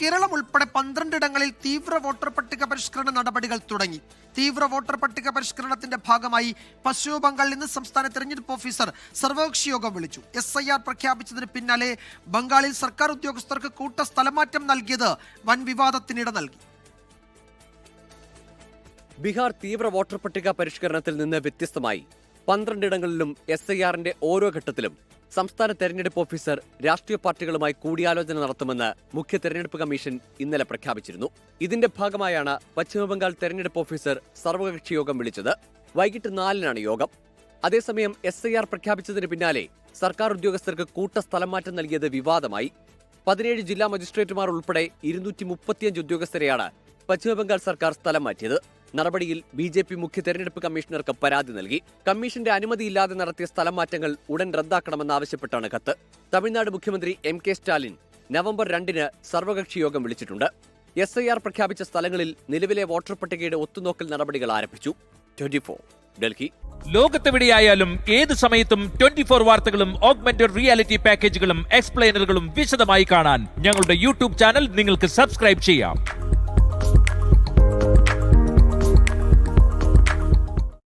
കേരളം ഉൾപ്പെടെ 12 ഇടങ്ങളിൽ തീവ്ര വോട്ടർ പട്ടിക പരിഷ്കരണ നടപടികൾ തുടങ്ങി. തീവ്ര വോട്ടർ പട്ടിക പരിഷ്കരണത്തിന്റെ ഭാഗമായി പശ്ചിമ ബംഗാളിൽ നിന്ന് സംസ്ഥാന തെരഞ്ഞെടുപ്പ് ഓഫീസർ സർവകക്ഷി യോഗം വിളിച്ചു. SIR പ്രഖ്യാപിച്ചതിന് പിന്നാലെ ബംഗാളിൽ സർക്കാർ ഉദ്യോഗസ്ഥർക്ക് കൂട്ട സ്ഥലമാറ്റം നൽകിയത് വൻ വിവാദത്തിനിട നൽകി. ബീഹാർ തീവ്ര വോട്ടർ പട്ടിക പരിഷ്കരണത്തിൽ നിന്ന് വ്യത്യസ്തമായി 12 ഇടങ്ങളിലും SIRന്റെ ഓരോ ഘട്ടത്തിലും സംസ്ഥാന തെരഞ്ഞെടുപ്പ് ഓഫീസർ രാഷ്ട്രീയ പാർട്ടികളുമായി കൂടിയാലോചന നടത്തുമെന്ന് മുഖ്യ തെരഞ്ഞെടുപ്പ് കമ്മീഷൻ ഇന്നലെ പ്രഖ്യാപിച്ചിരുന്നു. ഇതിന്റെ ഭാഗമായാണ് പശ്ചിമബംഗാൾ തെരഞ്ഞെടുപ്പ് ഓഫീസർ സർവകക്ഷി യോഗം വിളിച്ചത്. വൈകിട്ട് 4-നാണ് യോഗം. അതേസമയം SIR പ്രഖ്യാപിച്ചതിന് പിന്നാലെ സർക്കാർ ഉദ്യോഗസ്ഥർക്ക് കൂട്ട സ്ഥലം മാറ്റം നൽകിയത് വിവാദമായി. 17 ജില്ലാ മജിസ്ട്രേറ്റുമാർ ഉൾപ്പെടെ 235 ഉദ്യോഗസ്ഥരെയാണ് പശ്ചിമബംഗാൾ സർക്കാർ സ്ഥലം മാറ്റിയത്. നടപടിയിൽ BJP മുഖ്യ തെരഞ്ഞെടുപ്പ് കമ്മീഷണർക്ക് പരാതി നൽകി. കമ്മീഷന്റെ അനുമതിയില്ലാതെ നടത്തിയ സ്ഥലം മാറ്റങ്ങൾ ഉടൻ റദ്ദാക്കണമെന്നാവശ്യപ്പെട്ടാണ് കത്ത്. തമിഴ്നാട് മുഖ്യമന്ത്രി MK സ്റ്റാലിൻ നവംബർ 2-ന് സർവകക്ഷി യോഗം വിളിച്ചിട്ടുണ്ട്. SIR പ്രഖ്യാപിച്ച സ്ഥലങ്ങളിൽ നിലവിലെ വോട്ടർ പട്ടികയുടെ ഒത്തുനോക്കൽ നടപടികൾ ആരംഭിച്ചു. 24 ഡൽഹി. ലോകത്തെവിടെയായാലും ഏത് സമയത്തും 24 വാർത്തകളും ഓഗ്മെന്റഡ് റിയാലിറ്റി പാക്കേജുകളും എക്സ്പ്ലെയിനറുകളും വിശദമായി കാണാൻ ഞങ്ങളുടെ YouTube ചാനൽ നിങ്ങൾക്ക് സബ്സ്ക്രൈബ് ചെയ്യാം.